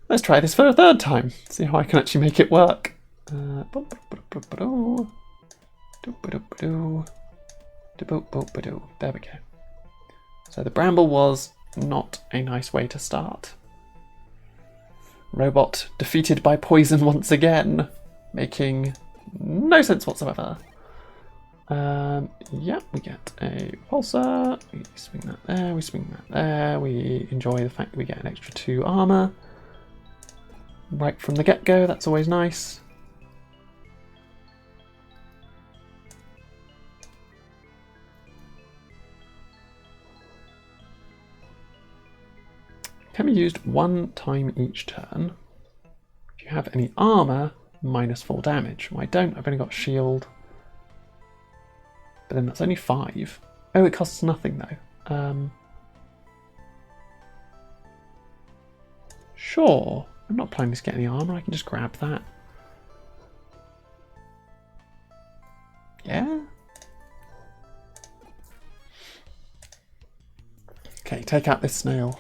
Let's try this for a third time. See how I can actually make it work. There we go. So the bramble was not a nice way to start. Robot defeated by poison once again, making no sense whatsoever. Yeah, we get a pulsar. We swing that there, we swing that there. We enjoy the fact that we get an extra 2 armor. Right from the get-go, that's always nice. Can be used 1 time each turn. If you have any armor, -4 damage. Well, I don't, I've only got shield. But then that's only 5. Oh, it costs nothing though. Sure. I'm not planning to get any armor, I can just grab that. Yeah? Okay, take out this snail.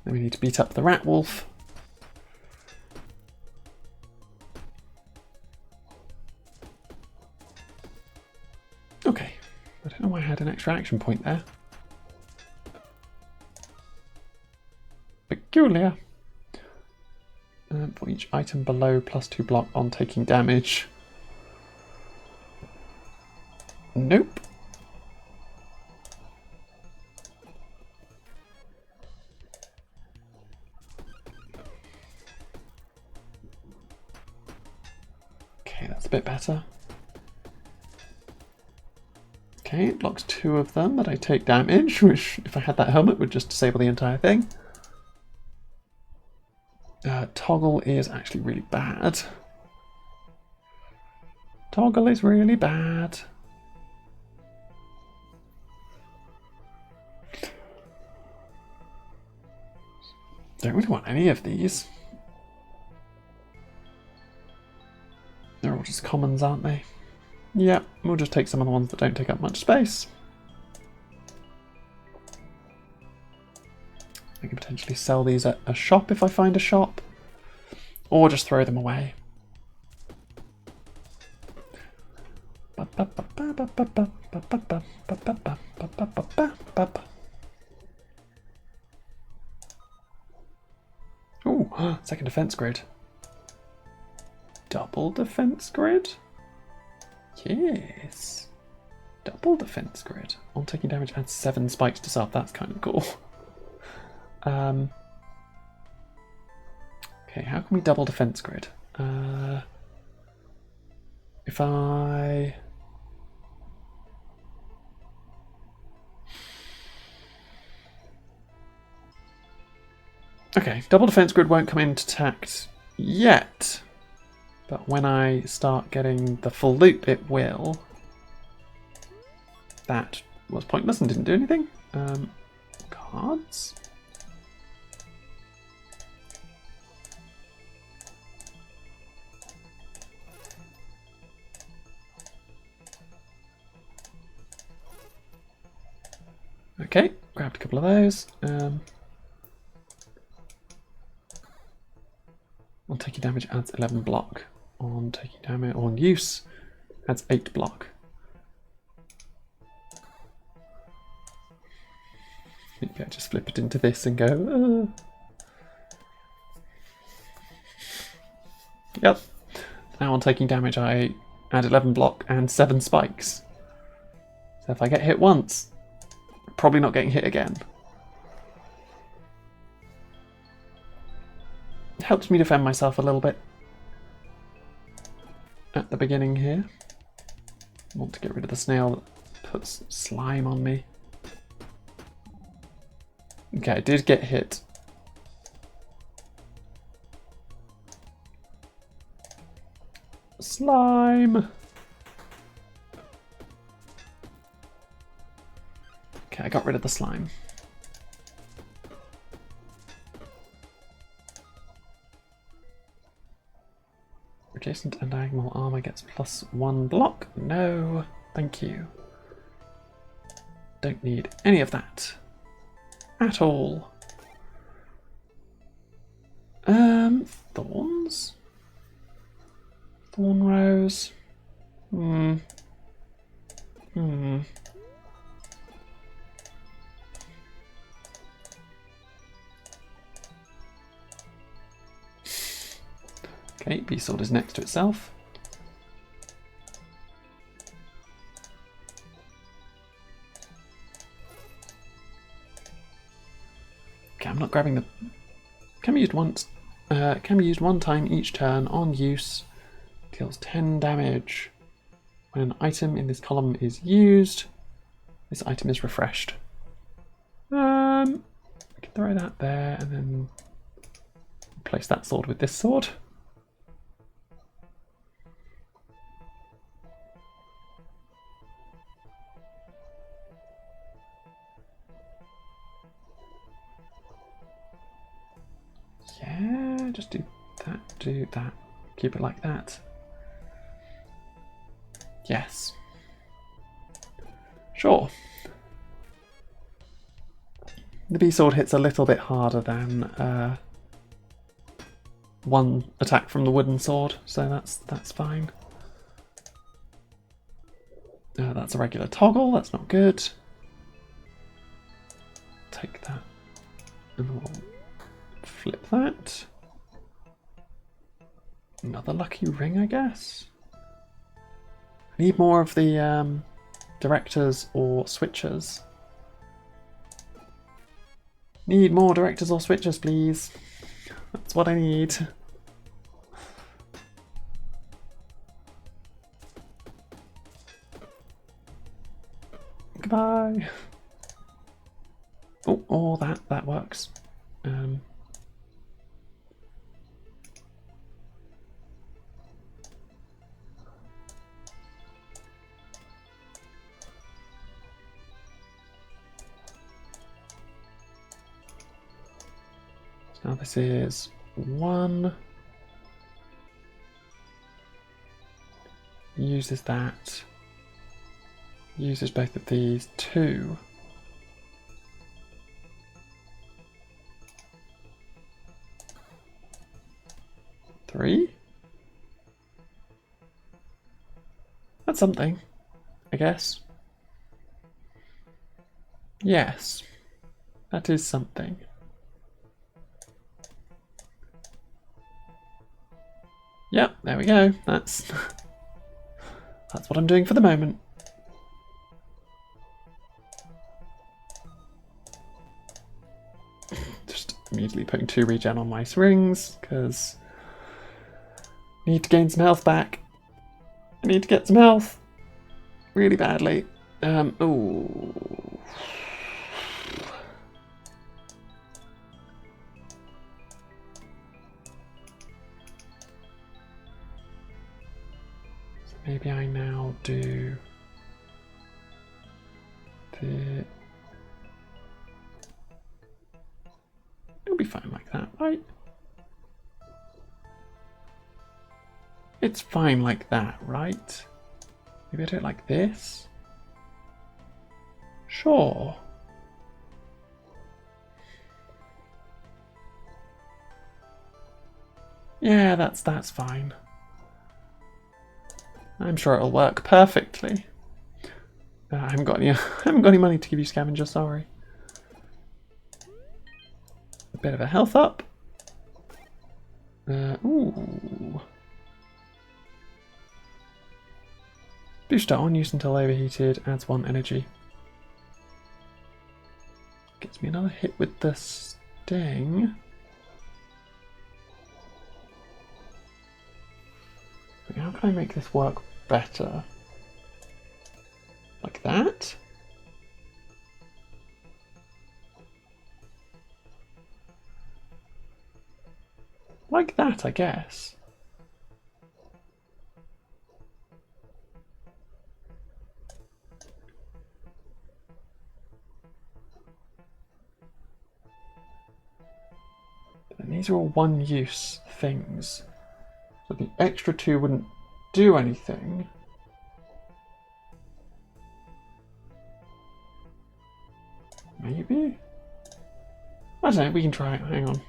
Then we need to beat up the rat wolf. Okay, I don't know why I had an extra action point there. Peculiar. For each item below, +2 block on taking damage. Nope. Okay, that's a bit better. Okay, it blocks 2 of them, but I take damage, which if I had that helmet would just disable the entire thing. Toggle is actually really bad. Toggle is really bad. Don't really want any of these. They're all just commons, aren't they? Yeah, we'll just take some of the ones that don't take up much space. I can potentially sell these at a shop if I find a shop, or just throw them away. Ooh, second defense grid. Double defense grid? Yes. Double defense grid. On taking damage, adds 7 spikes to sub. That's kind of cool. Okay, how can we double defense grid? If I... Okay, double defense grid won't come into tact yet, but when I start getting the full loop, it will. That was pointless and didn't do anything. Cards. Okay, grabbed a couple of those. On taking damage adds 11 block. On taking damage, on use, adds 8 block. Maybe I just flip it into this and go. Yep. Now on taking damage, I add 11 block and 7 spikes. So if I get hit once, probably not getting hit again. Helps me defend myself a little bit at the beginning here. I want to get rid of the snail that puts slime on me. Okay, I did get hit. Slime! Okay, I got rid of the slime. Adjacent and diagonal armor gets +1 block. No, thank you. Don't need any of that. at all. Thorns? Thorn rose? Okay, bee sword is next to itself. Okay, I'm not grabbing the... Can be used once. Can be used one time each turn on use. Deals 10 damage. When an item in this column is used, this item is refreshed. I can throw that there and then replace that sword with this sword. Yeah, just do that. Keep it like that. Yes. Sure. The bee sword hits a little bit harder than one attack from the wooden sword, so that's fine. That's a regular toggle, that's not good. Take that and we'll flip that. Another lucky ring, I guess. I need more of the directors or switchers. Need more directors or switchers, please. That's what I need. Goodbye. Oh, that works. Now this is 1. Uses that. Uses both of these. 2. 3. That's something, I guess. Yes, that is something. Yep, there we go. That's what I'm doing for the moment. Just immediately putting 2 regen on my rings because I need to gain some health back. I need to get some health really badly. Ooh. Maybe I now do the... It'll be fine like that, right? It's fine like that, right? Maybe I do it like this? Sure. Yeah, that's fine. I'm sure it'll work perfectly. I haven't got any money to give you, scavenger. Sorry. A bit of a health up. Ooh. Booster on, use until overheated. Adds 1 energy. Gets me another hit with the sting. How can I make this work better? Like that? Like that, I guess. And these are all one-use things. So the extra 2 wouldn't do anything. Maybe? I don't know, we can try it. Hang on.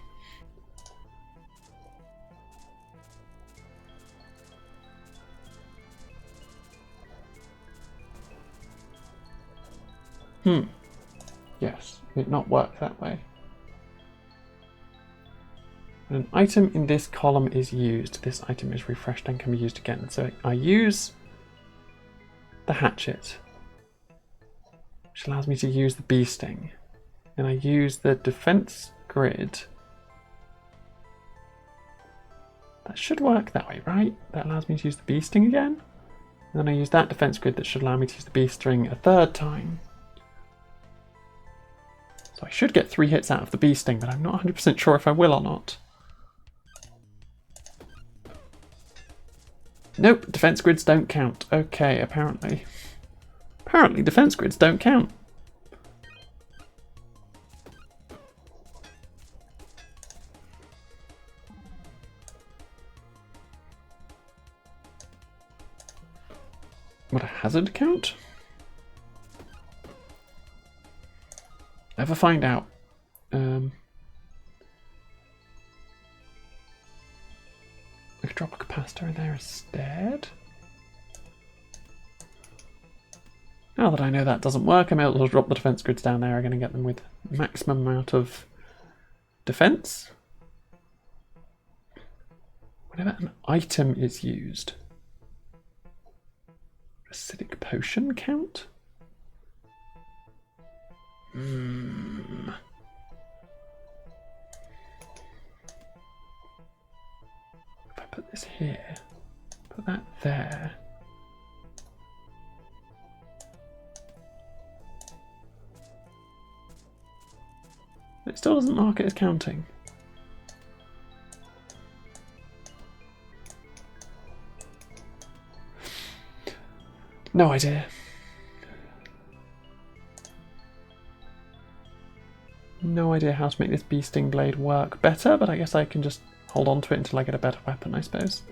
Yes, it not work that way. When an item in this column is used, this item is refreshed and can be used again. So I use the hatchet, which allows me to use the bee sting. And I use the defense grid. That should work that way, right? That allows me to use the bee sting again. And then I use that defense grid that should allow me to use the bee sting a third time. So I should get 3 hits out of the bee sting, but I'm not 100% sure if I will or not. Nope, defense grids don't count. Okay, apparently. Apparently defense grids don't count. What, a hazard count? Never find out. I could drop a capacitor in there instead. Now that I know that doesn't work, I'm able to drop the defense grids down there again and get them with maximum amount of defense. Whenever an item is used. Acidic potion count? If I put this here, put that there. It still doesn't mark it as counting. No idea. No idea how to make this bee sting blade work better, but I guess I can just hold on to it until I get a better weapon, I suppose.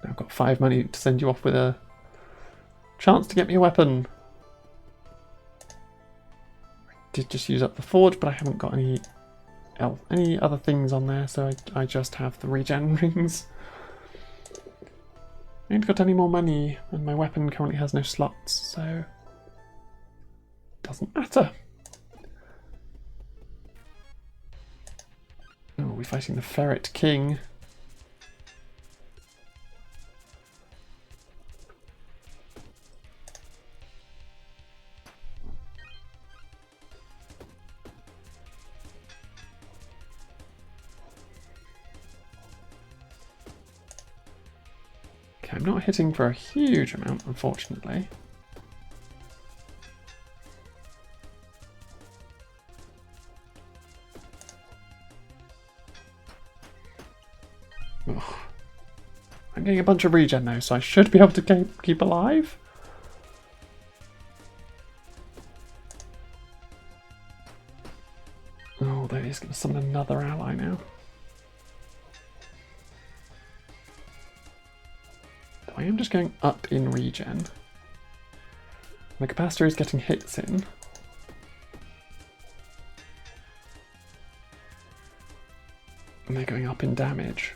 I've got 5 money to send you off with a chance to get me a weapon. I did just use up the forge, but I haven't got any other things on there, so I just have the regen rings. I ain't got any more money, and my weapon currently has no slots, so it doesn't matter. Oh, we're fighting the Ferret King. I'm not hitting for a huge amount, unfortunately. Ugh. I'm getting a bunch of regen though, so I should be able to keep alive. Oh, there he's going to summon another ally now. I am just going up in regen. The capacitor is getting hits in. And they're going up in damage.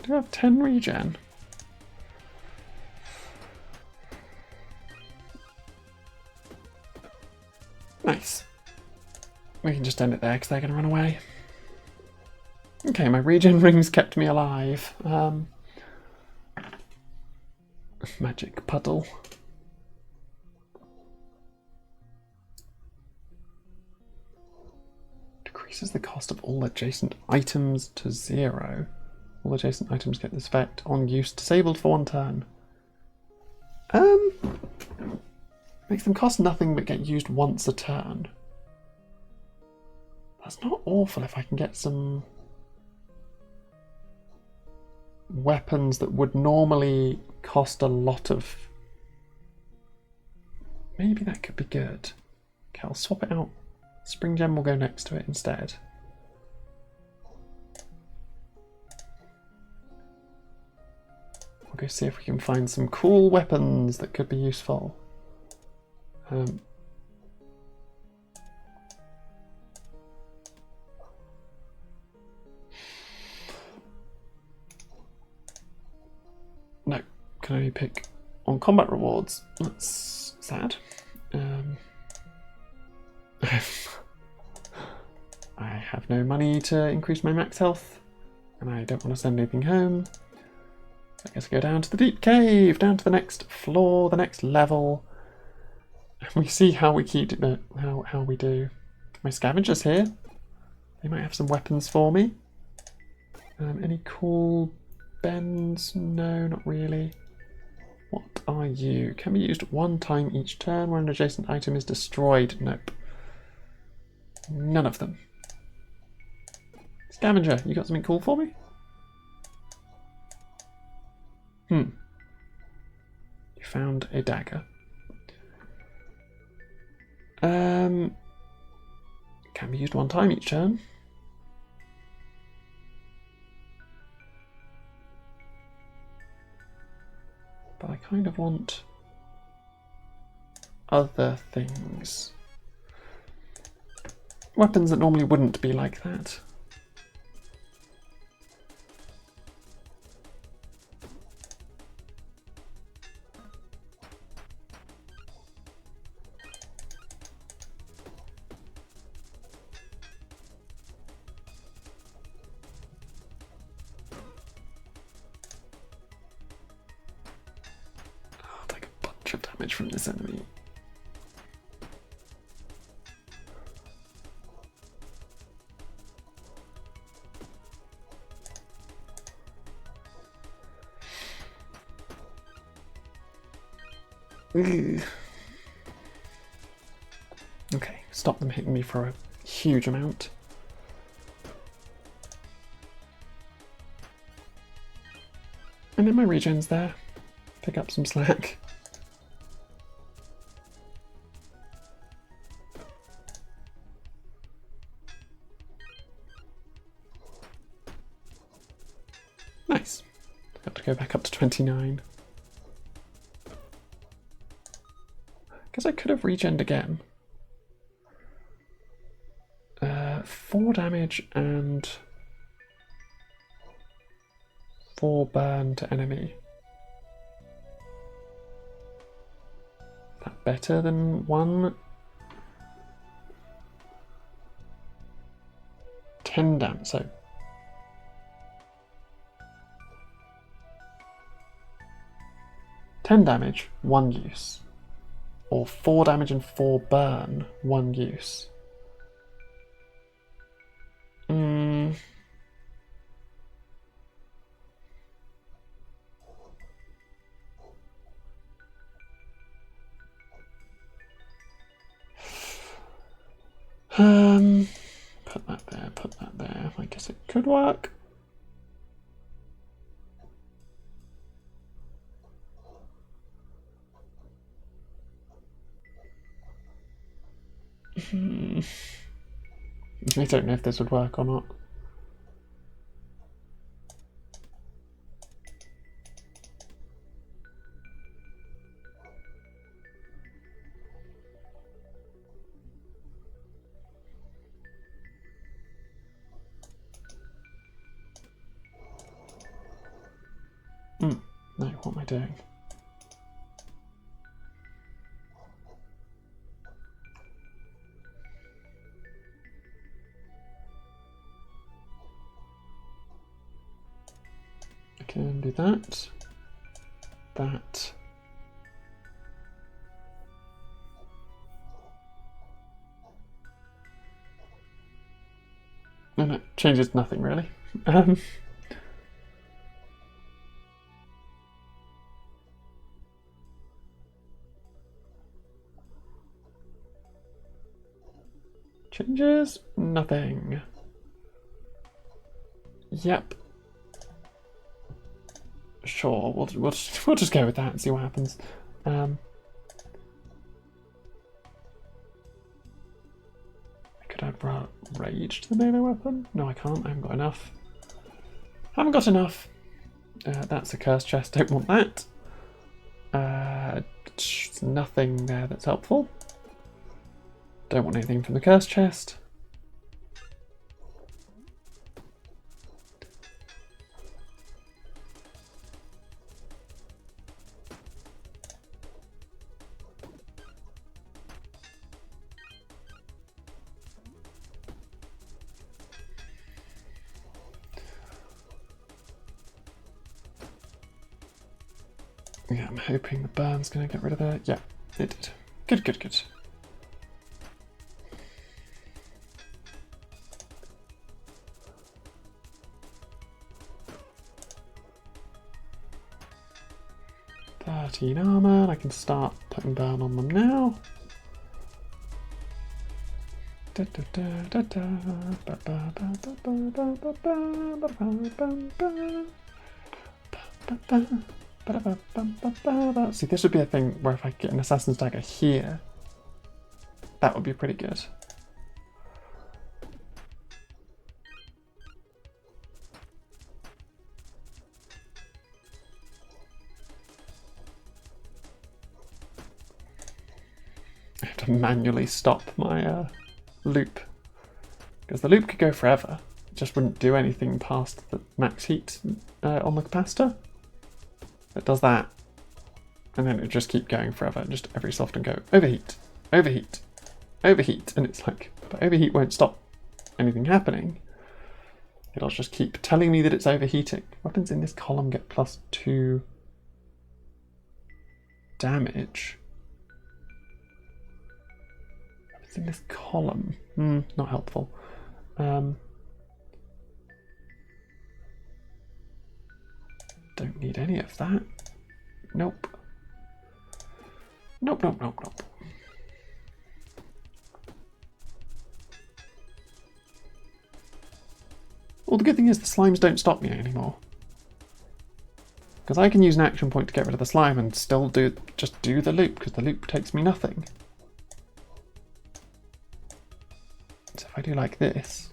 Do I have 10 regen? Nice. We can just end it there because they're going to run away. Okay, my regen rings kept me alive. Magic puddle. Decreases the cost of all adjacent items to 0. All adjacent items get this effect on use disabled for 1 turn. Makes them cost nothing but get used once a turn. That's not awful if I can get some weapons that would normally cost a lot of... Maybe that could be good. Okay, I'll swap it out. Spring Gem will go next to it instead. We'll go see if we can find some cool weapons that could be useful. No, can only pick on combat rewards. That's sad. I have no money to increase my max health, and I don't want to send anything home. So I guess I go down to the deep cave, down to the next floor, the next level. And we see how we keep it, how we do. My scavengers here. They might have some weapons for me. Any cool bends? No, not really. What are you? Can be used one time each turn when an adjacent item is destroyed. Nope. None of them. Scavenger, you got something cool for me? You found a dagger. Can be used one time each turn. But I kind of want other things. Weapons that normally wouldn't be like that. I'll take a bunch of damage from this enemy. Okay, stop them hitting me for a huge amount. And then my regen's there. Pick up some slack. Nice. Got to go back up to 29. Guess I could have regened again. 4 damage and 4 burn to enemy. Is that better than 1? 10 damage, so 10 damage, 1 use. Or 4 damage and 4 burn, 1 use. Put that there, put that there. I guess it could work. I don't know if this would work or not. No, what am I doing? I can do that. That. And it changes nothing really. Changes? Nothing. Yep. Sure, we'll just go with that and see what happens. I could add rage to the melee weapon. No, I can't. I haven't got enough. Haven't got enough. That's a cursed chest. Don't want that. There's nothing there that's helpful. Don't want anything from the cursed chest. Yeah, I'm hoping the burn's going to get rid of it. Yeah, it did. Good, good, good. Armor, and I can start putting burn on them now. See, this would be a thing where if I get an Assassin's Dagger here, that would be pretty good. I have to manually stop my loop, because the loop could go forever. It just wouldn't do anything past the max heat on the capacitor. It does that, and then it just keep going forever, just every so often go overheat, overheat, overheat, and it's like, but overheat won't stop anything happening. It'll just keep telling me that it's overheating. Weapons in this column get +2 damage. Weapons in this column, not helpful. Don't need any of that. Nope. Nope, nope, nope, nope. Well, the good thing is the slimes don't stop me anymore. Because I can use an action point to get rid of the slime and still just do the loop, because the loop takes me nothing. So if I do like this,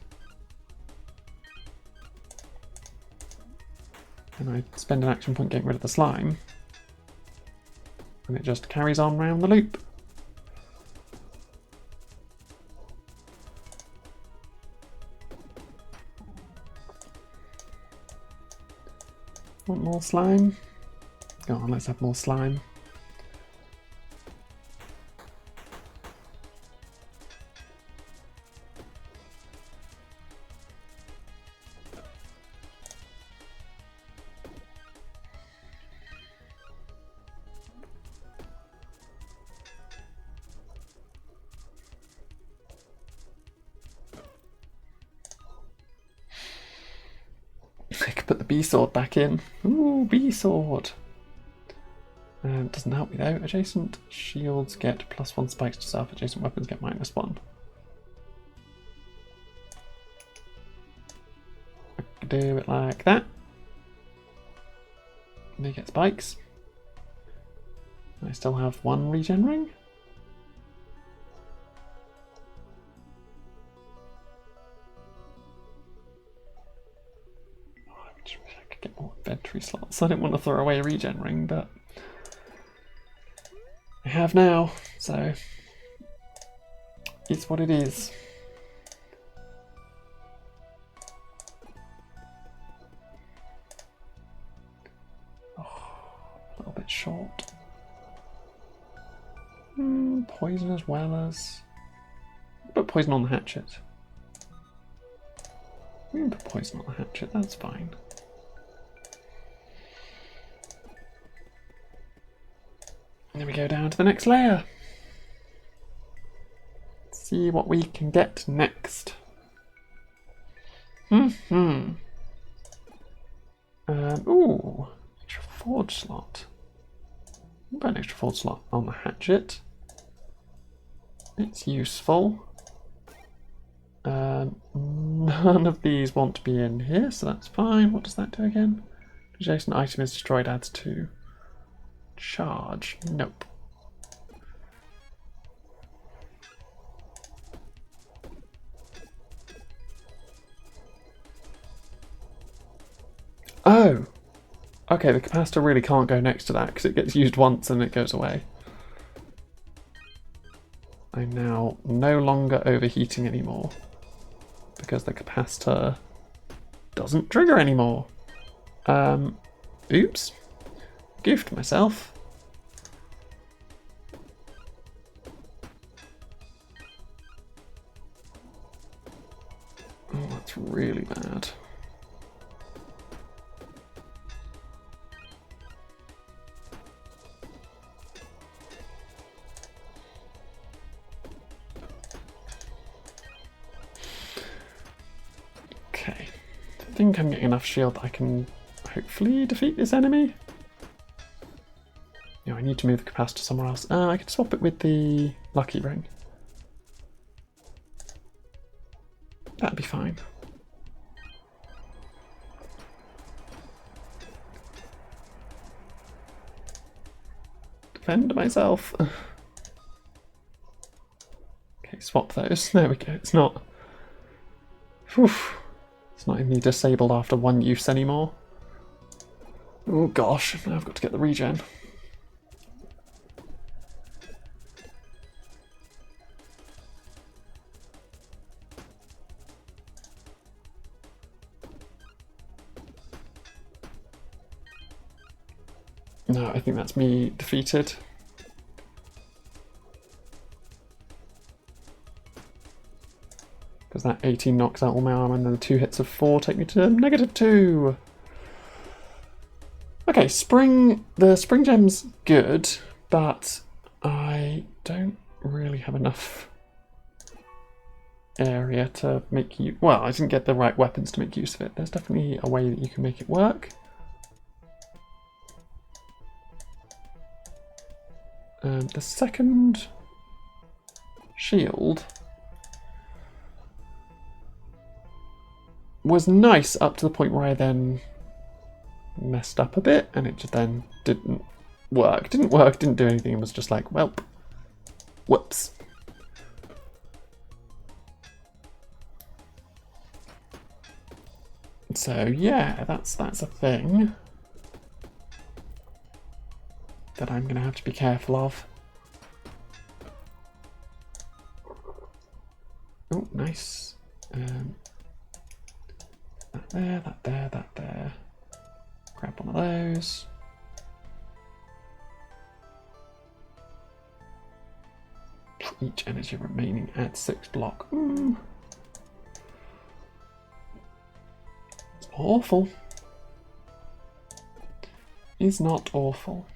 and I spend an action point getting rid of the slime, and it just carries on round the loop. Want more slime? Go on, let's have more slime. I could put the B-sword back in. Ooh, B-sword. Doesn't help me though. Adjacent shields get +1 spikes to self. Adjacent weapons get -1. I could do it like that. And they get spikes. I still have 1 regen ring. Get more inventory slots. I didn't want to throw away a regen ring, but I have now, so it's what it is. Oh, a little bit short. Poison as well as... Put poison on the hatchet. We can put poison on the hatchet, that's fine. Then we go down to the next layer. See what we can get next. Ooh, extra forge slot. I'll put an extra forge slot on the hatchet. It's useful. None of these want to be in here, so that's fine. What does that do again? Adjacent item is destroyed, adds 2. Charge. Nope. Oh! Okay, the capacitor really can't go next to that because it gets used once and it goes away. I'm now no longer overheating anymore because the capacitor doesn't trigger anymore. Oops. Goofed myself. Oh, that's really bad. Okay. I think I'm getting enough shield that I can hopefully defeat this enemy. No, I need to move the capacitor somewhere else. I could swap it with the lucky ring. That'd be fine. Defend myself. Okay, swap those. There we go. It's not... Whew. It's not in the disabled after one use anymore. Oh gosh, now I've got to get the regen. No, I think that's me defeated. Because that 18 knocks out all my armor and then the 2 hits of 4 take me to -2. Okay, the spring gem's good, but I don't really have enough area to make you... Well, I didn't get the right weapons to make use of it. There's definitely a way that you can make it work. The second shield was nice up to the point where I then messed up a bit and it just then didn't work. Didn't do anything. It was just like, welp. Whoops. So yeah, that's a thing that I'm going to have to be careful of. Oh, nice. That there, that there, that there. Grab one of those. Each energy remaining adds 6 block. It's awful. Is not awful.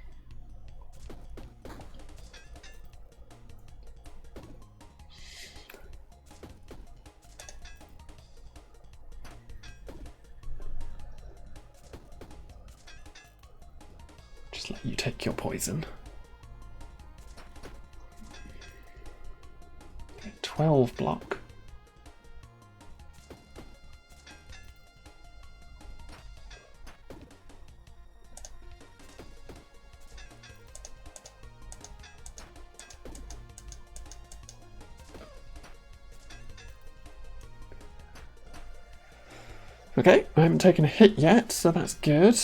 Just let you take your poison. 12 block. Okay, I haven't taken a hit yet, so that's good.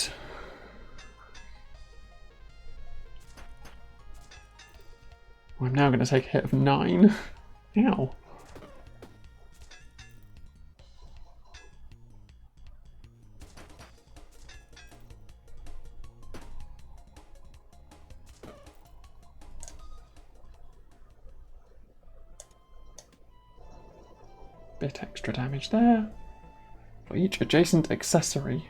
I'm now going to take a hit of 9. Ow. Bit extra damage there. For each adjacent accessory.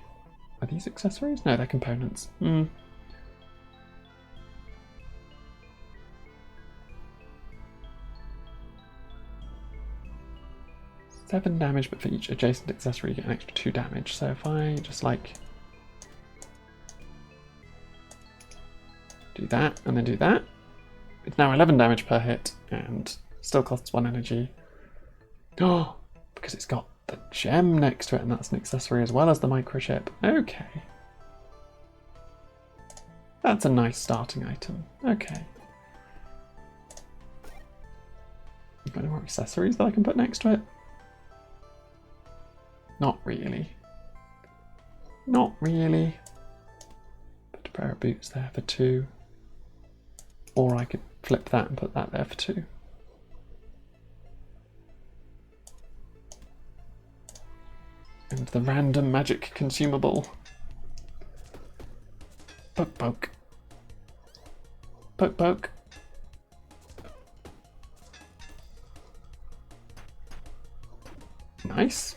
Are these accessories? No, they're components. 7 damage, but for each adjacent accessory you get an extra 2 damage. So if I just like do that and then do that, it's now 11 damage per hit and still costs 1 energy. Oh, because it's got the gem next to it, and that's an accessory as well as the microchip. Okay. That's a nice starting item. Okay. Got any more accessories that I can put next to it? Not really. Not really. Put a pair of boots there for 2. Or I could flip that and put that there for 2. And the random magic consumable. Poke poke. Poke poke. Nice.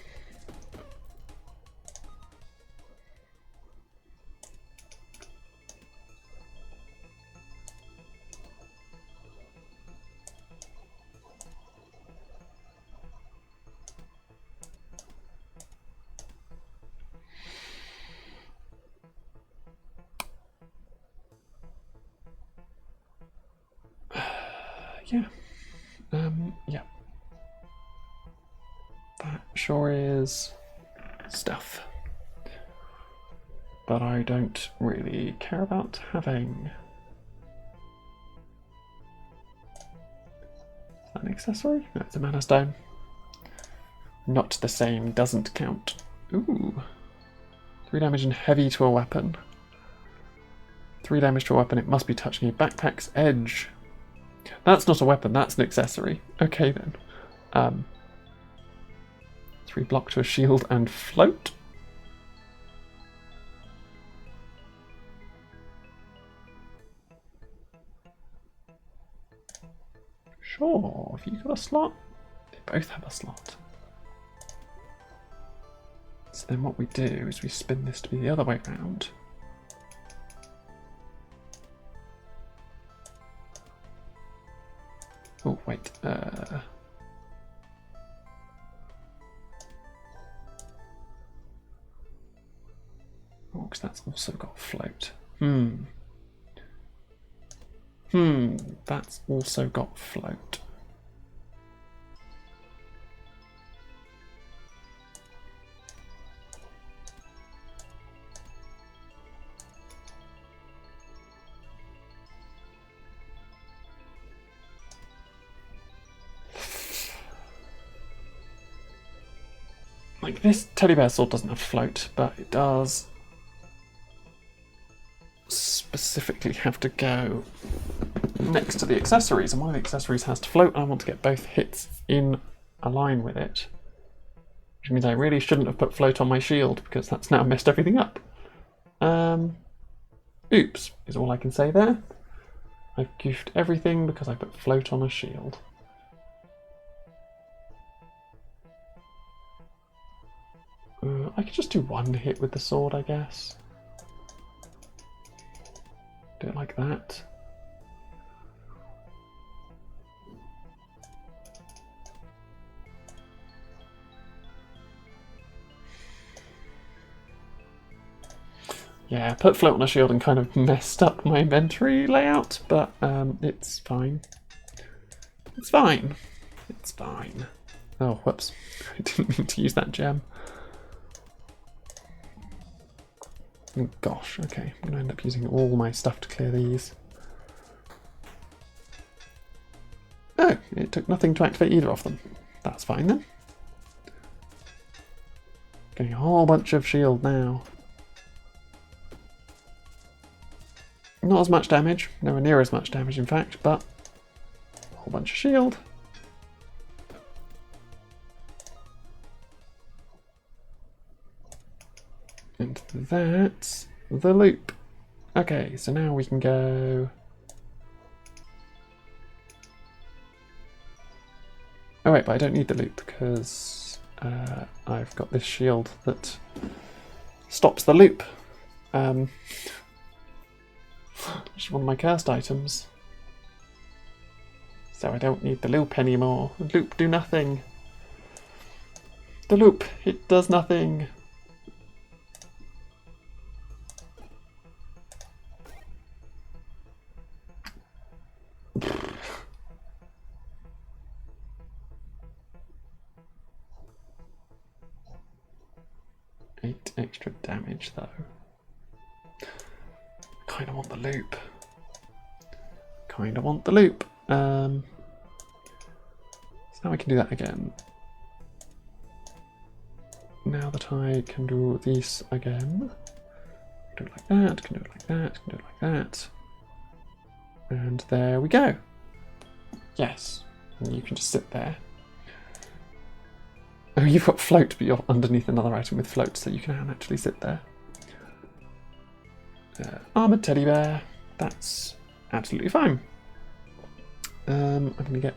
Yeah. Yeah. That sure is stuff. But I don't really care about having. Is that an accessory? No, it's a mana stone. Not the same, doesn't count. Ooh. 3 damage and heavy to a weapon. 3 damage to a weapon, it must be touching a backpack's edge. That's not a weapon, that's an accessory. Okay then. 3 block to a shield and float. Sure, have you got a slot? They both have a slot. So then what we do is we spin this to be the other way around. Oh, wait. Oh, because that's also got float. That's also got float. Like, this teddy bear sword doesn't have float, but it does specifically have to go next to the accessories, and one of the accessories has to float, and I want to get both hits in a line with it. Which means I really shouldn't have put float on my shield, because that's now messed everything up. Oops, is all I can say there. I've goofed everything because I put float on a shield. I could just do 1 hit with the sword, I guess. Do it like that. Yeah, I put float on a shield and kind of messed up my inventory layout, but it's fine. It's fine. It's fine. Oh, whoops. I didn't mean to use that gem. Oh, gosh, okay. I'm going to end up using all my stuff to clear these. Oh, it took nothing to activate either of them. That's fine then. Getting a whole bunch of shield now. Not as much damage, nowhere near as much damage in fact, but a whole bunch of shield. And that's the loop. Okay, so now we can go... Oh wait, but I don't need the loop because I've got this shield that stops the loop. Which is one of my cursed items. So I don't need the loop anymore. The loop do nothing. The loop, it does nothing. extra damage though. Kind of want the loop. Kind of want the loop. So now I can do that again. Now that I can do this again, do it like that, can do it like that, can do it like that. And there we go. Yes, and you can just sit there. Oh, you've got float, but you're underneath another item with float, so you can actually sit there. Armoured teddy bear, that's absolutely fine. I'm going to get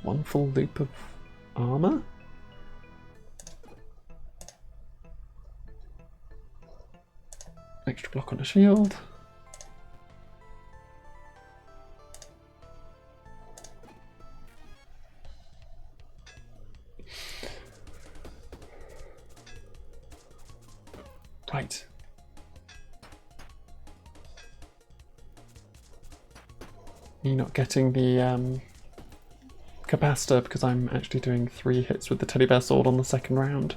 one full loop of armour. Extra block on a shield. Right. You're not getting the capacitor because I'm actually doing 3 hits with the teddy bear sword on the second round.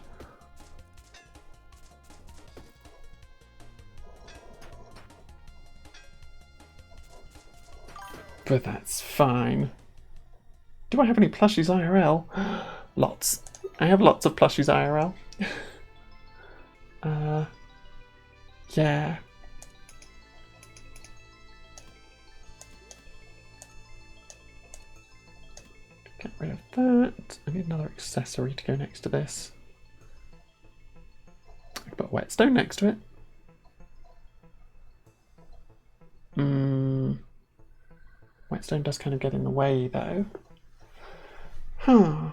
But that's fine. Do I have any plushies IRL? Lots. I have lots of plushies IRL. Yeah. Get rid of that. I need another accessory to go next to this. I can put whetstone next to it. Whetstone does kind of get in the way though. Huh.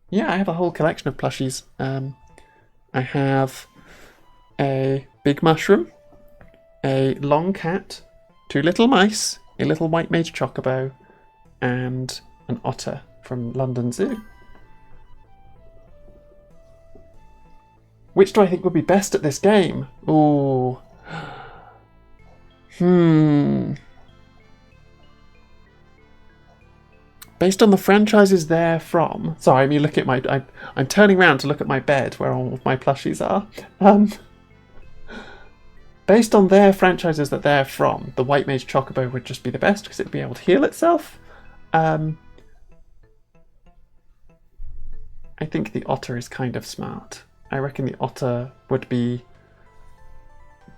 Yeah, I have a whole collection of plushies. I have a big mushroom, a long cat, 2 little mice, a little white mage chocobo, and an otter from London Zoo. Which do I think would be best at this game? Ooh. Based on the franchises they're from... Sorry, I mean, look at my... I'm turning around to look at my bed where all of my plushies are. Based on their franchises that they're from, the White Mage Chocobo would just be the best because it'd be able to heal itself. I think the otter is kind of smart. I reckon the otter would be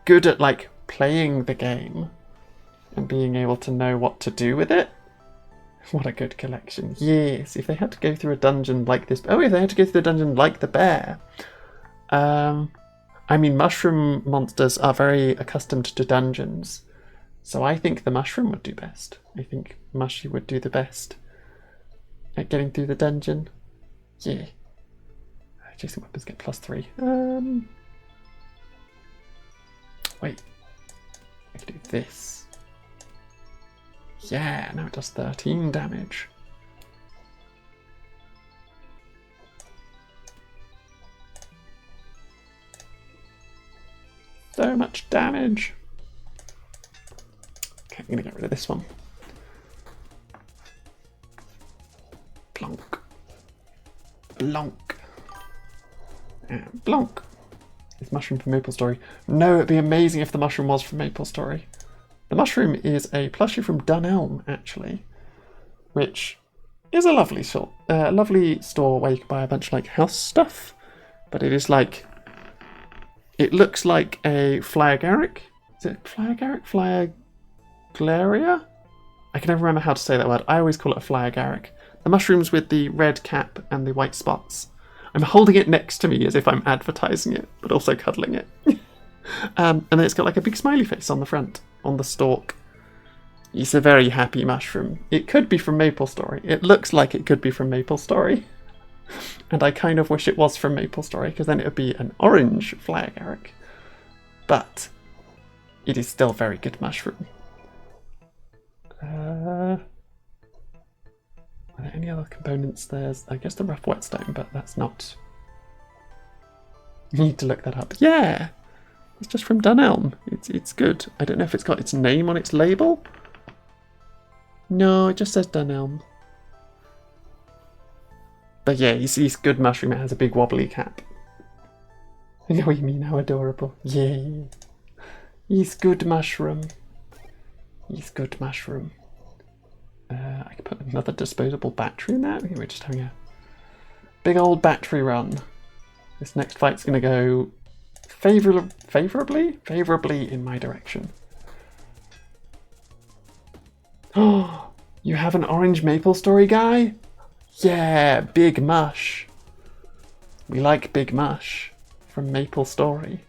good at, like, playing the game and being able to know what to do with it. What a good collection. Yes, if they had to go through a dungeon like this... Oh, if they had to go through a dungeon like the bear. I mean, mushroom monsters are very accustomed to dungeons. So I think the mushroom would do best. I think Mushy would do the best at getting through the dungeon. Yeah. Adjacent weapons get +3. Wait. I can do this. Yeah, now it does 13 damage. So much damage. Okay, I'm gonna get rid of this one. Plonk. Blonk. And blonk. Is mushroom from Maple No, it'd be amazing if the mushroom was from MapleStory. The mushroom is a plushie from Dunelm, actually, which is a lovely store where you can buy a bunch of like house stuff, but it is like, it looks like a Flyagaric. Is it Flyagaric? Flyaglaria? I can never remember how to say that word. I always call it a Flyagaric. The mushrooms with the red cap and the white spots. I'm holding it next to me as if I'm advertising it, but also cuddling it. And then it's got like a big smiley face on the front, on the stalk. It's a very happy mushroom. It could be from MapleStory. It looks like it could be from MapleStory. And I kind of wish it was from MapleStory, because then it would be an orange Flyagaric. But it is still a very good mushroom. Are there any other components? There's, I guess, the rough whetstone, but that's not... Need to look that up. Yeah! It's just from Dunelm. It's good. I don't know if it's got its name on its label. No, it just says Dunelm. But yeah, he's good mushroom. It has a big wobbly cap. I know what you mean, how adorable. Yay. He's good mushroom. He's good mushroom. I could put another disposable battery in there. We're just having a big old battery run. This next fight's going to go favorably in my direction. Oh, you have an orange maple story guy? Yeah, Big Mush. We like Big Mush from Maple Story.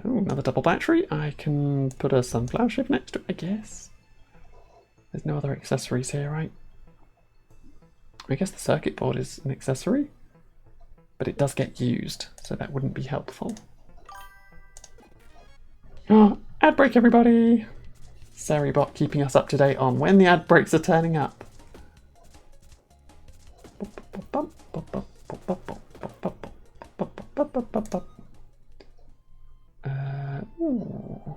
Ooh, another double battery. I can put a sunflower shift next to it, I guess. There's no other accessories here, right? I guess the circuit board is an accessory, but it does get used, so that wouldn't be helpful. Oh, ad break, everybody! Seribot keeping us up to date on when the ad breaks are turning up. Ooh.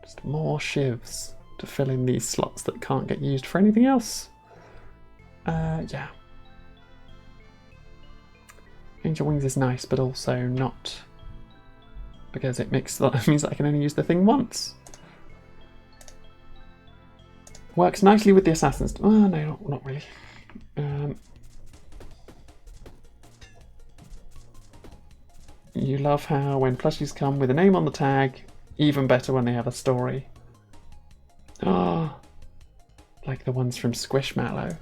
Just more shivs to fill in these slots that can't get used for anything else. Yeah. Angel Wings is nice, but also not, because it means that I can only use the thing once. Works nicely with the assassins. Oh, no, not really. You love how when plushies come with a name on the tag, even better when they have a story. Ah, like the ones from Squishmallow.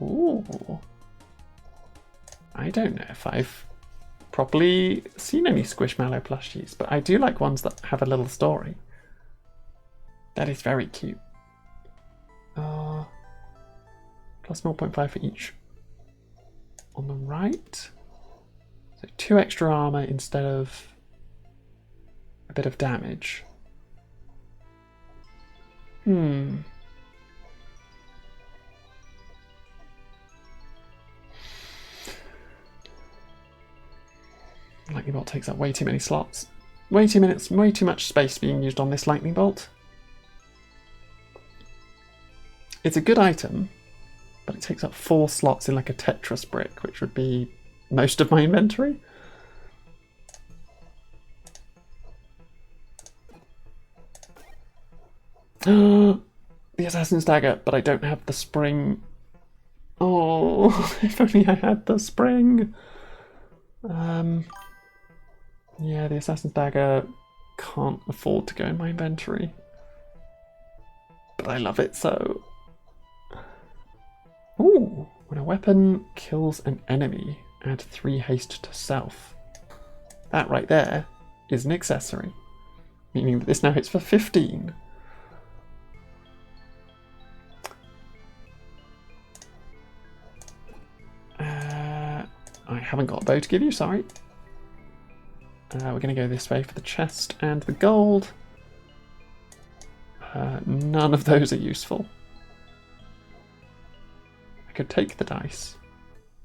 Ooh. I don't know if I've properly seen any Squishmallow plushies, but I do like ones that have a little story. That is very cute. Plus 0.5 for each on the right. So 2 extra armor instead of a bit of damage. Lightning bolt takes up way too many slots. Way too much space being used on this lightning bolt. It's a good item, but it takes up 4 slots in like a Tetris brick, which would be most of my inventory. The Assassin's Dagger, but I don't have the spring. Oh, if only I had the spring. Yeah, the Assassin's Dagger can't afford to go in my inventory. But I love it so. Ooh, when a weapon kills an enemy, add 3 haste to self. That right there is an accessory, meaning that this now hits for 15. I haven't got a bow to give you, sorry. We're going to go this way for the chest and the gold. None of those are useful. I could take the dice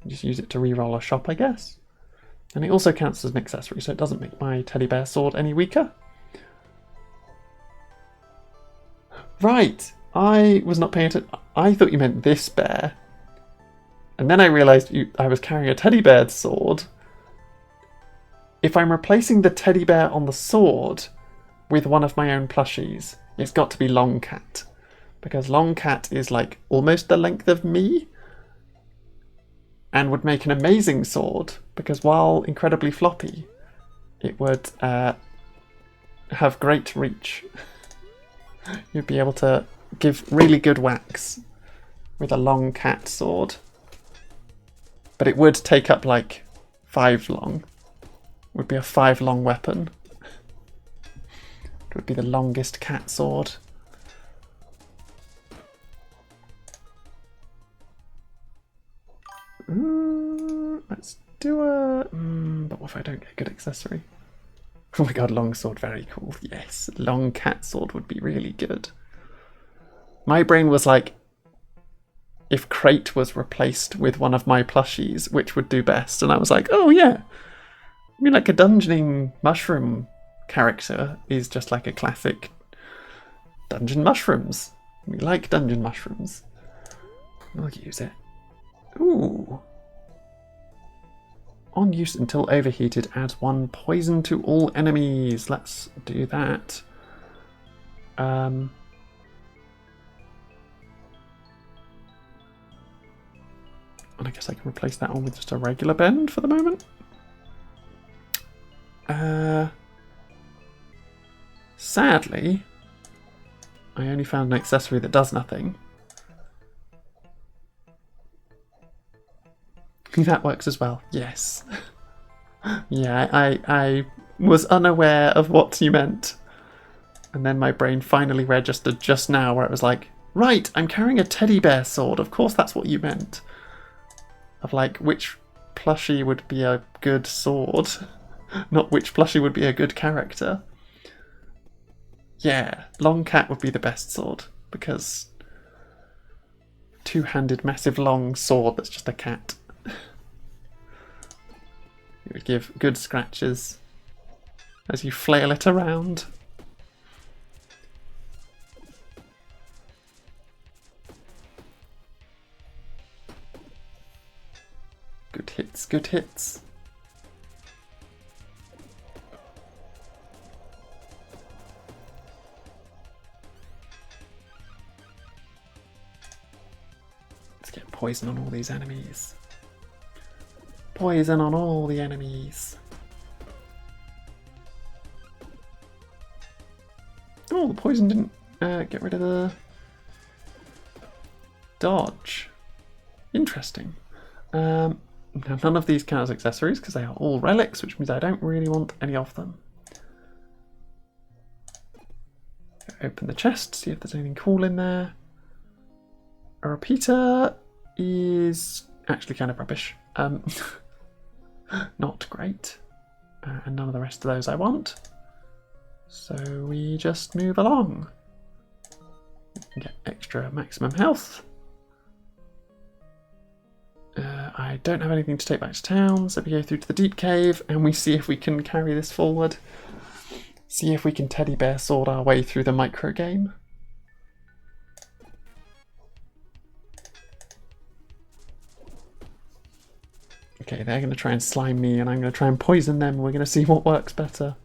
and just use it to re-roll a shop, I guess. And it also counts as an accessory, so it doesn't make my teddy bear sword any weaker. Right, I was not paying attention. I thought you meant this bear. And then I realised I was carrying a teddy bear sword. If I'm replacing the teddy bear on the sword with one of my own plushies, it's got to be Long Cat. Because Long Cat is like almost the length of me and would make an amazing sword, because while incredibly floppy, it would have great reach. You'd be able to give really good whacks with a Long Cat sword. But it would take up like 5 long. It would be a 5 long weapon. It would be the longest cat sword. Let's do a... but what if I don't get a good accessory? Oh my god, long sword, very cool. Yes, long cat sword would be really good. My brain was like, if Crate was replaced with one of my plushies, which would do best? And I was like, oh yeah. I mean, like a dungeoning mushroom character is just like a classic dungeon mushrooms. We like dungeon mushrooms. We'll use it. Ooh. On use until overheated, adds 1 poison to all enemies. Let's do that. And I guess I can replace that one with just a regular bend for the moment. Sadly, I only found an accessory that does nothing. That works as well. Yes. Yeah, I was unaware of what you meant. And then my brain finally registered just now where it was like, right, I'm carrying a teddy bear sword. Of course that's what you meant. Of like, which plushie would be a good sword? Not which plushie would be a good character. Yeah, long cat would be the best sword. Because two-handed massive long sword that's just a cat. It would give good scratches as you flail it around. Good hits, good hits. Let's get poison on all these enemies. Poison on all the enemies. Oh, the poison didn't get rid of the dodge. Interesting. Now, none of these count as accessories because they are all relics, which means I don't really want any of them. Open the chest, see if there's anything cool in there. A repeater is actually kind of rubbish. Not great. And none of the rest of those I want. So we just move along. Get extra maximum health. I don't have anything to take back to town, so we go through to the deep cave and we see if we can carry this forward. See if we can teddy bear sword our way through the micro game. Okay, they're going to try and slime me and I'm going to try and poison them. We're going to see what works better.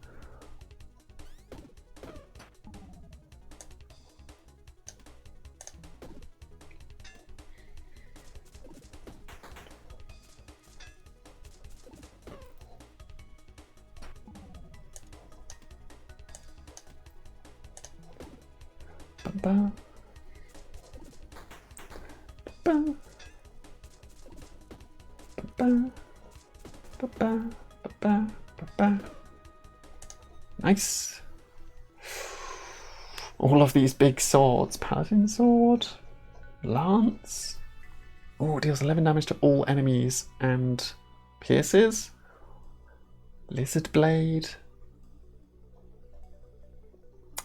Ba-ba. Ba-ba. Ba-ba. Ba-ba. Ba-ba. Ba-ba. Nice. All of these big swords. Paladin sword. Lance. Oh, deals 11 damage to all enemies and pierces. Lizard blade.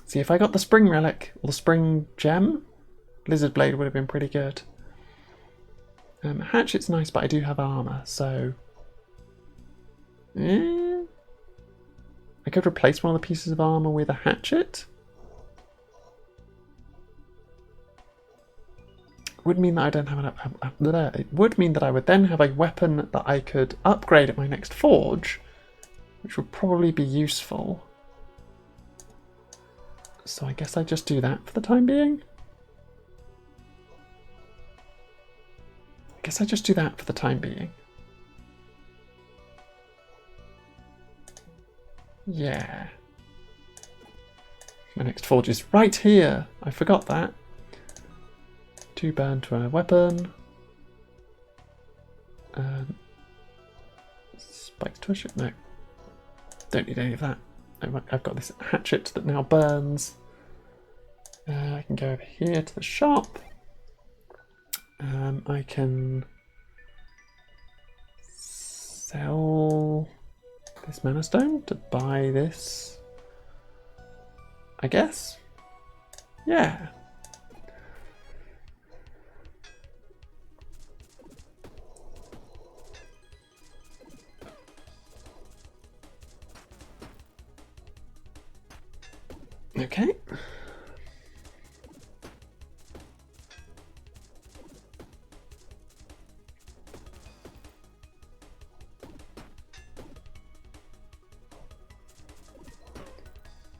See, if I got the spring relic or the spring gem, lizard blade would have been pretty good. Hatchet's nice, but I do have armor, so I could replace one of the pieces of armor with a hatchet. Would mean that I don't have it would mean that I would then have a weapon that I could upgrade at my next forge, which would probably be useful. So I guess I just do that for the time being. I guess I just do that for the time being. Yeah. My next forge is right here. I forgot that. 2 burn to a weapon. Spikes to a ship. No. Don't need any of that. I've got this hatchet that now burns. I can go over here to the shop. I can sell this mana stone to buy this, I guess. Yeah. Okay.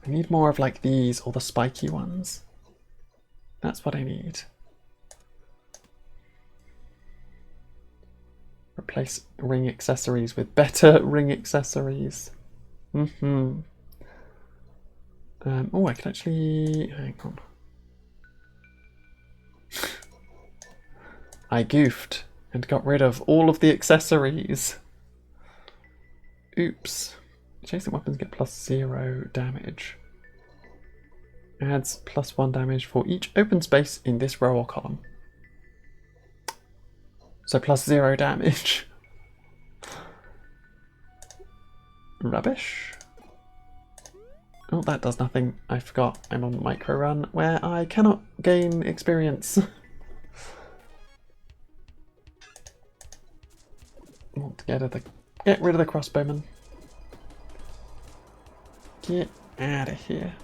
I need more of like these or the spiky ones. That's what I need. Replace ring accessories with better ring accessories. Oh, I can actually... Hang on. I goofed and got rid of all of the accessories. Oops. Adjacent weapons get +0 damage. Adds +1 damage for each open space in this row or column. So +0 damage. Rubbish. Oh, that does nothing. I forgot I'm on micro run where I cannot gain experience. Want to get rid of the crossbowman. Get out of here.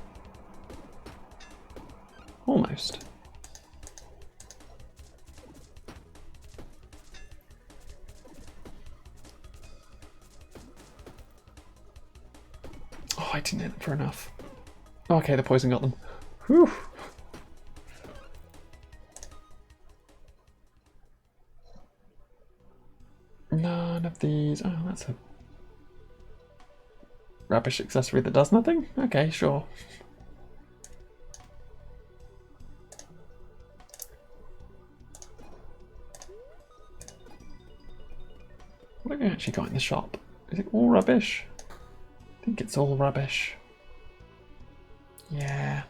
Almost. Oh, I didn't hit them for enough. Okay, the poison got them. Whew. None of these. Oh, that's a rubbish accessory that does nothing? Okay, sure. What have we actually got in the shop? Is it all rubbish? I think it's all rubbish. Yeah.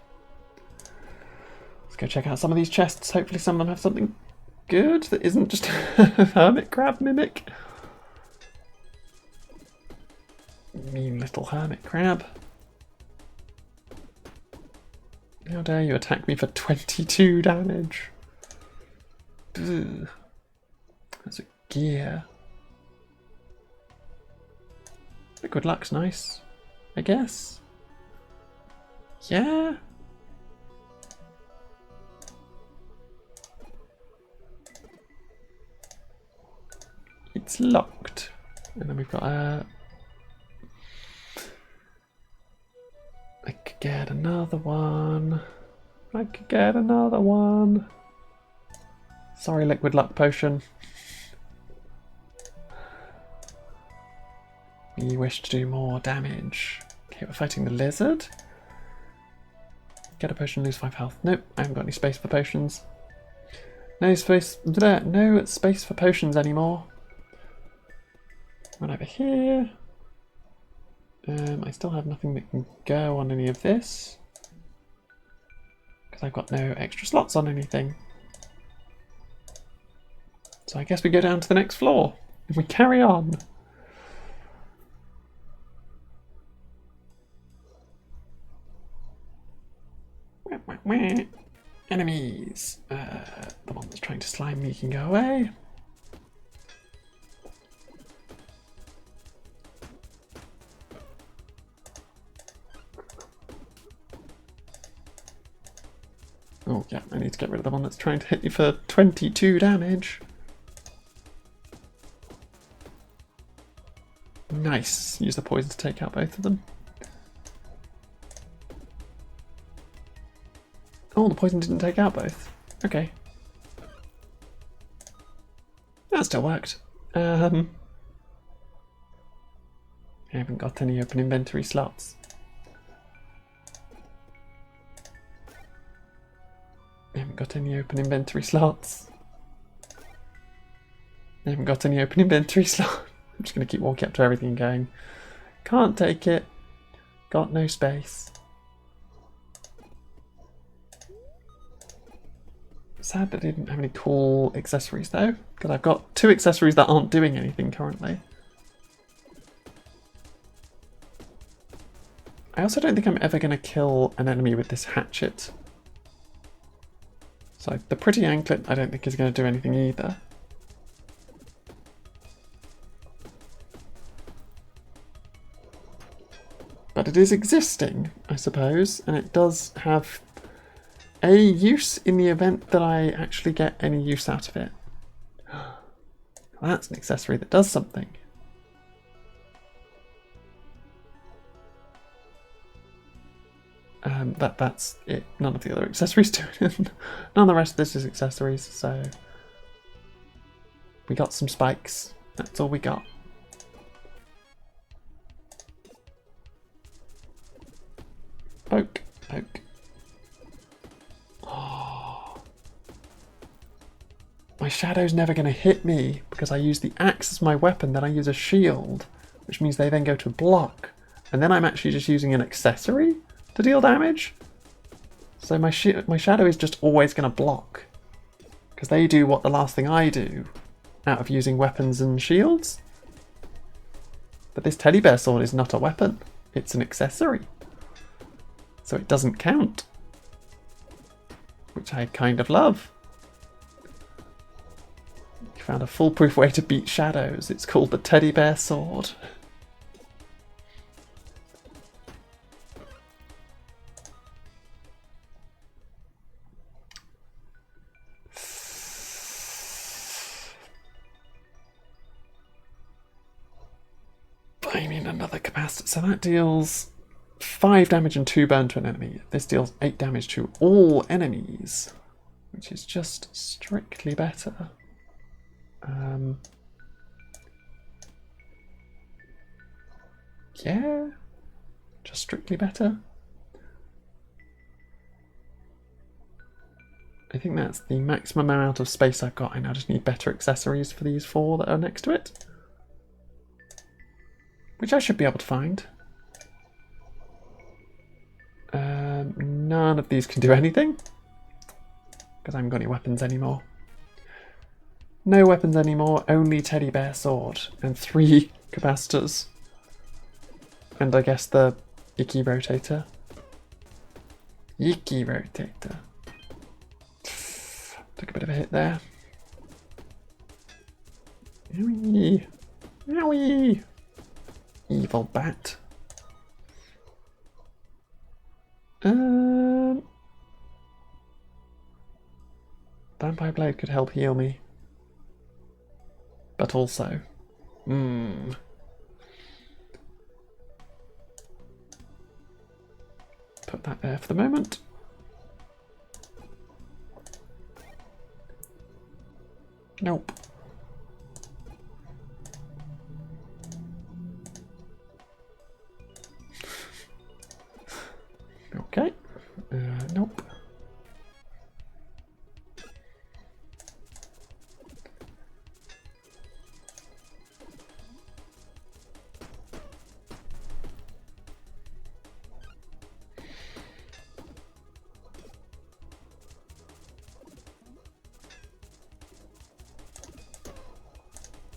Let's go check out some of these chests. Hopefully some of them have something good that isn't just a hermit crab mimic. Mean little hermit crab. How dare you attack me for 22 damage? Ugh. That's a gear. Liquid luck's nice, I guess. Yeah. It's locked. And then we've got a... I could get another one. I could get another one. Sorry, liquid luck potion. You wish to do more damage. Okay, we're fighting the lizard. Get a potion, lose 5 health. Nope, I haven't got any space for potions. No space. No space for potions anymore. Run over here. I still have nothing that can go on any of this. Because I've got no extra slots on anything. So I guess we go down to the next floor. And we carry on. Enemies. The one that's trying to slime me can go away. Oh yeah, I need to get rid of the one that's trying to hit you for 22 damage. Nice. Use the poison to take out both of them. Oh, the poison didn't take out both. Okay. That still worked. I haven't got any open inventory slots. I haven't got any open inventory slots. I haven't got any open inventory slots. I'm just going to keep walking up to everything and going, can't take it. Got no space. Sad that I didn't have any cool accessories though, because I've got 2 accessories that aren't doing anything currently. I also don't think I'm ever going to kill an enemy with this hatchet. So the pretty anklet I don't think is going to do anything either. But it is existing, I suppose, and it does have a use in the event that I actually get any use out of it. That's an accessory that does something. That's it. None of the other accessories do it. None of the rest of this is accessories, so we got some spikes. That's all we got. Poke, poke. Oh. My shadow's never going to hit me because I use the axe as my weapon, then I use a shield, which means they then go to block. And then I'm actually just using an accessory to deal damage. So my shadow is just always going to block. Because they do what the last thing I do out of using weapons and shields. But this teddy bear sword is not a weapon. It's an accessory. So it doesn't count. Which I kind of love. You found a foolproof way to beat shadows. It's called the teddy bear sword. I mean, another capacitor. So that deals 5 damage and 2 burn to an enemy. This deals 8 damage to all enemies, which is just strictly better. Yeah, just strictly better. I think that's the maximum amount of space I've got. I now just need better accessories for these 4 that are next to it, which I should be able to find. None of these can do anything because I haven't got any weapons anymore. No weapons anymore, only teddy bear sword and 3 capacitors. And I guess the icky rotator. Icky rotator. Took a bit of a hit there. Owie. Owie. Evil bat. Vampire Blade could help heal me. But also... Put that there for the moment. Nope. Okay. Nope.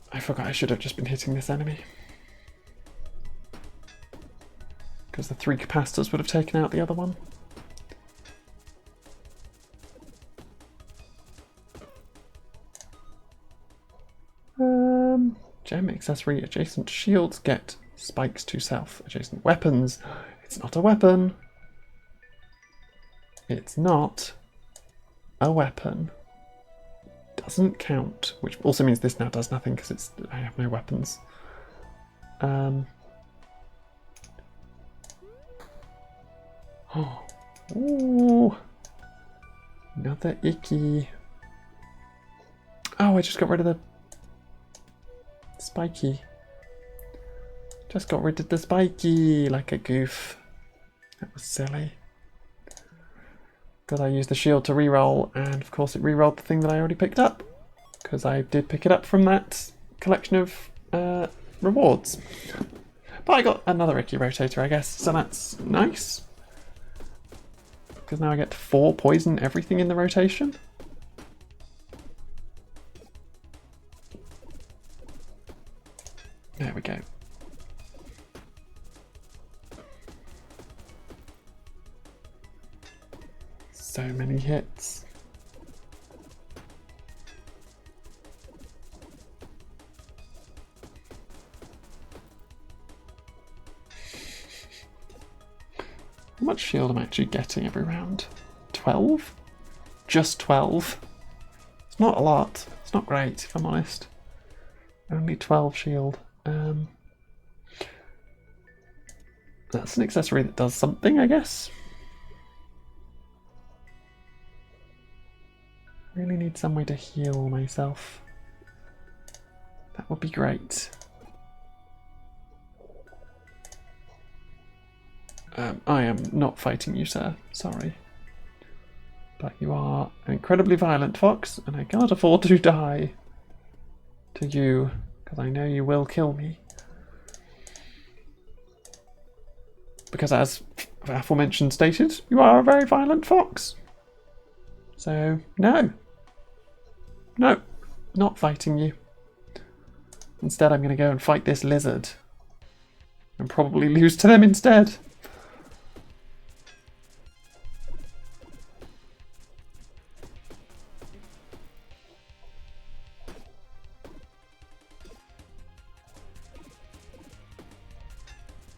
I forgot I should have just been hitting this enemy. Because the 3 capacitors would have taken out the other one. Gem accessory adjacent shields get spikes to self. Adjacent weapons. It's not a weapon. It's not a weapon. Doesn't count, which also means this now does nothing because I have no weapons. Ooh, another icky. Oh, I just got rid of the spiky. Just got rid of the spiky like a goof. That was silly. Because I used the shield to reroll, and of course it rerolled the thing that I already picked up. Because I did pick it up from that collection of rewards. But I got another icky rotator, I guess, so that's nice. Because now I get 4 poison everything in the rotation. There we go. So many hits. How much shield am I actually getting every round? 12? Just 12? It's not a lot. It's not great, if I'm honest. Only 12 shield. That's an accessory that does something, I guess. Really need some way to heal myself. That would be great. I am not fighting you, sir. Sorry. But you are an incredibly violent fox, and I cannot afford to die to you, because I know you will kill me. Because as aforementioned stated, you are a very violent fox. So, no. No, not fighting you. Instead, I'm going to go and fight this lizard. And probably lose to them instead.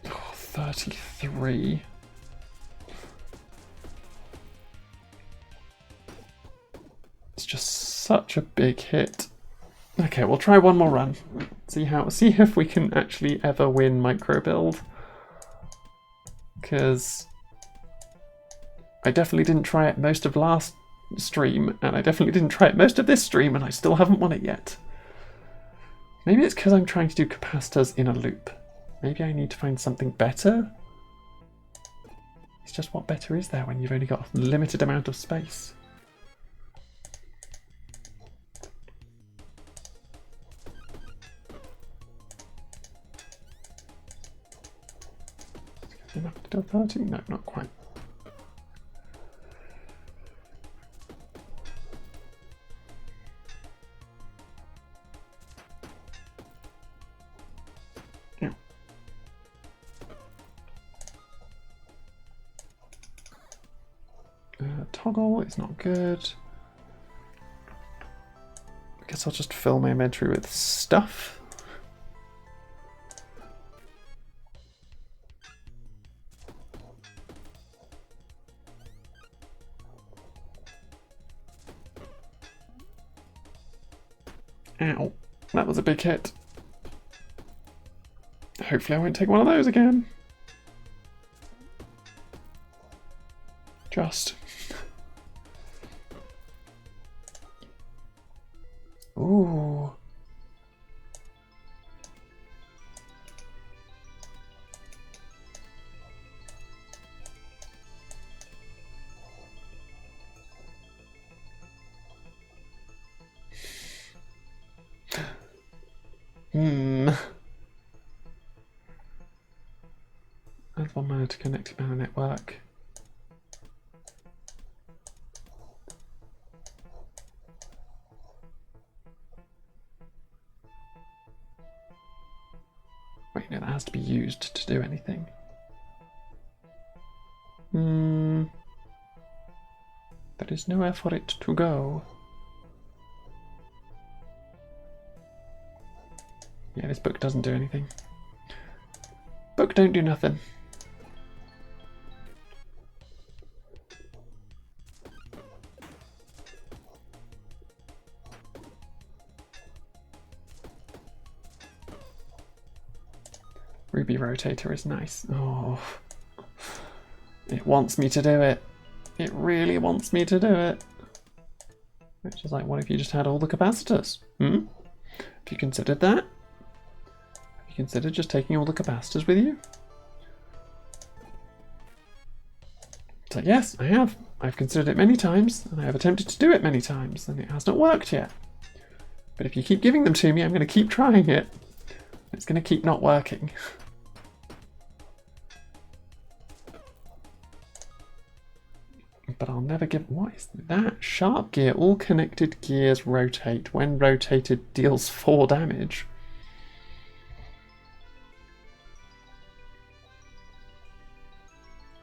Oh, 33. It's just such a big hit. Okay, we'll try one more run. See if we can actually ever win micro build. Because I definitely didn't try it most of last stream, and I definitely didn't try it most of this stream, and I still haven't won it yet. Maybe it's because I'm trying to do capacitors in a loop. Maybe I need to find something better. It's just what better is there when you've only got a limited amount of space? Enough to do 30? No, not quite. Yeah. Toggle is not good. I guess I'll just fill my inventory with stuff. Ow, that was a big hit. Hopefully I won't take one of those again. Just. Ooh. Add 1 mana to connect to mana network. Wait, no, that has to be used to do anything. There is nowhere for it to go. Yeah, this book doesn't do anything. Book don't do nothing. Ruby Rotator is nice. Oh, it wants me to do it. It really wants me to do it. Which is like, what if you just had all the capacitors? Have you considered that? Have you considered just taking all the capacitors with you? It's like, yes, I have. I've considered it many times, and I have attempted to do it many times, and it has not worked yet. But if you keep giving them to me, I'm going to keep trying it. It's going to keep not working. But I'll never give... What is that? Sharp gear. All connected gears rotate. When rotated, deals 4 damage.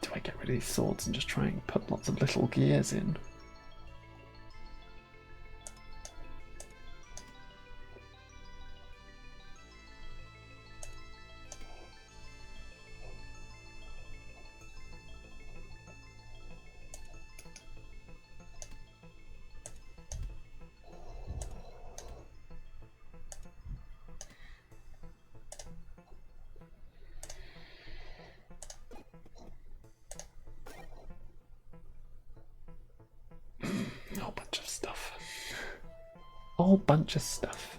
Do I get rid of these swords and just try and put lots of little gears in? whole bunch of stuff.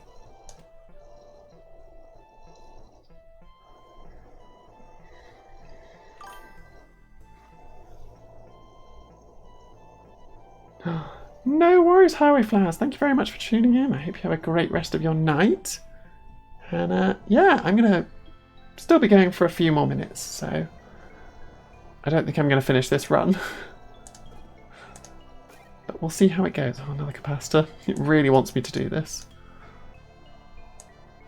No worries, Highway Flowers. Thank you very much for tuning in. I hope you have a great rest of your night. And yeah, I'm going to still be going for a few more minutes, so I don't think I'm going to finish this run. But we'll see how it goes. Oh, another capacitor. It really wants me to do this.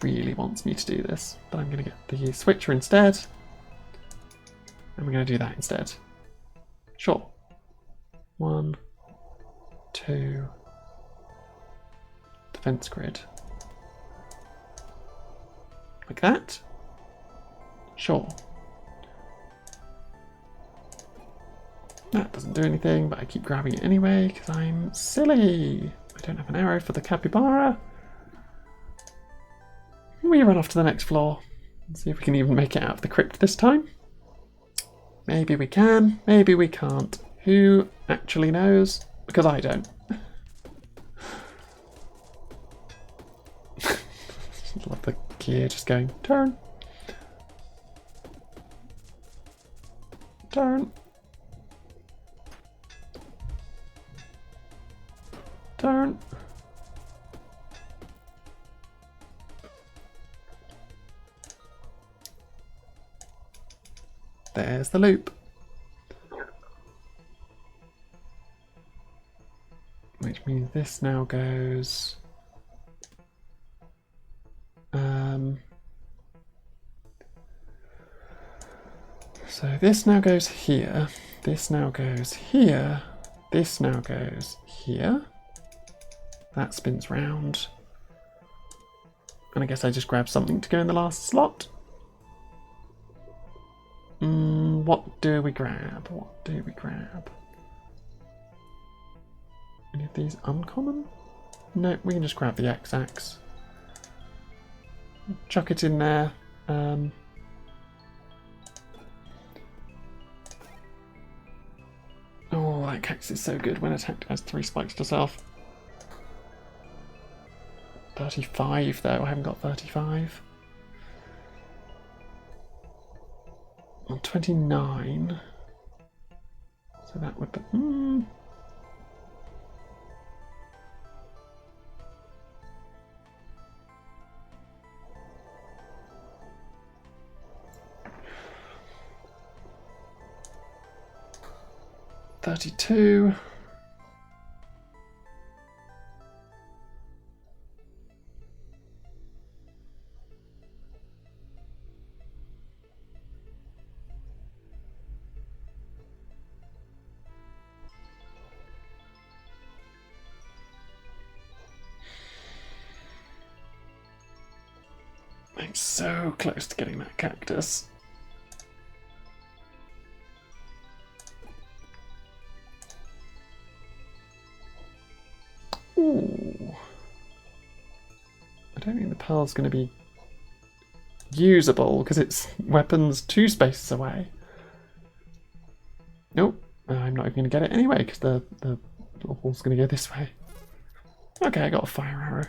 Really wants me to do this. But I'm going to get the switcher instead. And we're going to do that instead. Sure. 1, 2. Defense grid. Like that. Sure. That doesn't do anything, but I keep grabbing it anyway because I'm silly. I don't have an arrow for the capybara. We run off to the next floor and see if we can even make it out of the crypt this time. Maybe we can, maybe we can't. Who actually knows? Because I don't. Love the gear just going, turn. Turn. Turn. There's the loop. Which means this now goes... so this now goes here, this now goes here, this now goes here. That spins round. And I guess I just grab something to go in the last slot. What do we grab? What do we grab? Any of these uncommon? No, we can just grab the X-Axe. Chuck it in there. Oh, that cactus is so good when attacked has 3 spikes to self. 35 though, I haven't got 35. On 29. So that would be... $32. I'm so close to getting that cactus. Ooh. I don't think the pearl's going to be usable because it's weapons 2 spaces away. Nope, I'm not even going to get it anyway because the little ball's going to go this way. Okay, I got a fire arrow.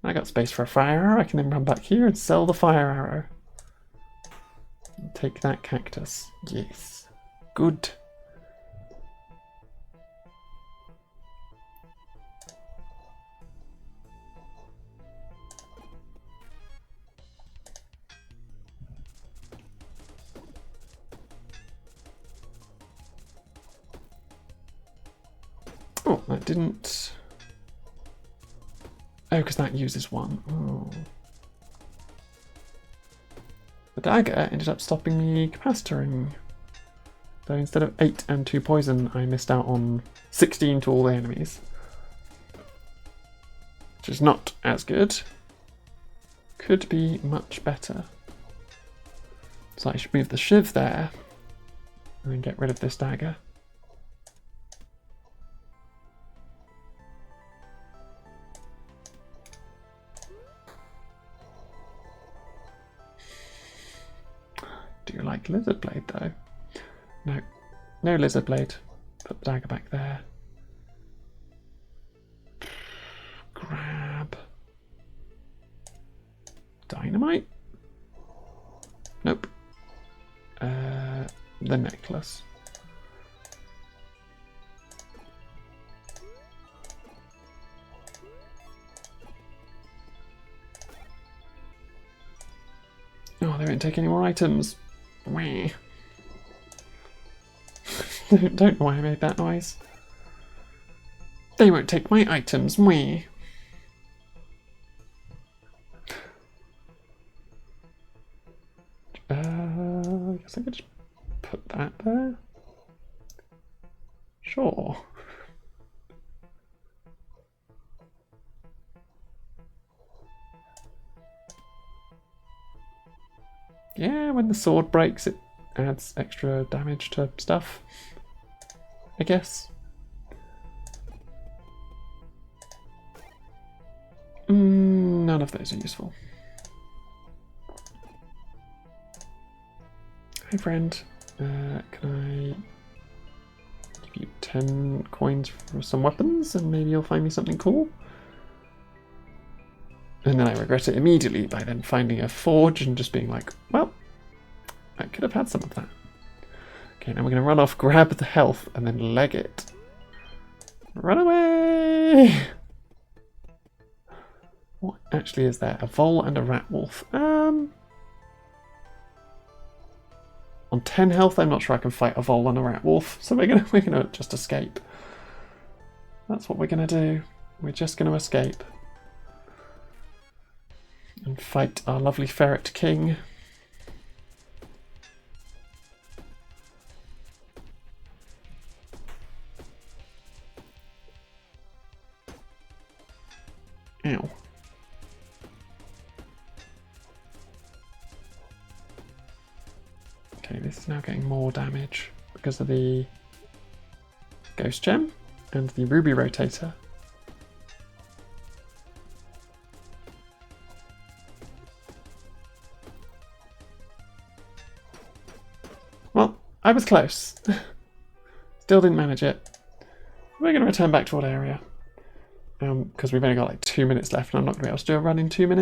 I got space for a fire arrow. I can then run back here and sell the fire arrow. Take that cactus. Yes. Good. Oh, that didn't... Oh, because that uses 1. Oh. The dagger ended up stopping me capacitoring. So instead of 8 and 2 poison, I missed out on 16 to all the enemies. Which is not as good. Could be much better. So I should move the shiv there. And then get rid of this dagger. Do you like lizard blade though? No. No lizard blade. Put the dagger back there. Dynamite? Nope. The necklace. Oh, they won't take any more items. Wah. Don't know why I made that noise. They won't take my items. Wah. I guess I could just put that there. Sure. Yeah, when the sword breaks, it adds extra damage to stuff, I guess. None of those are useful. Hi, friend. Can I give you 10 coins for some weapons and maybe you'll find me something cool? And then I regret it immediately by then finding a forge and just being like, well, I could have had some of that. Okay, now we're going to run off, grab the health, and then leg it. Run away! What actually is there? A vole and a rat wolf. On 10 health, I'm not sure I can fight a vole and a rat wolf, so we're gonna just escape. That's what we're gonna do. We're just gonna escape. And fight our lovely ferret king. Ow. Okay, this is now getting more damage because of the ghost gem and the ruby rotator. Well, I was close. Still didn't manage it. We're going to return back to Orderia. Because we've only got like 2 minutes left and I'm not going to be able to do a run in 2 minutes.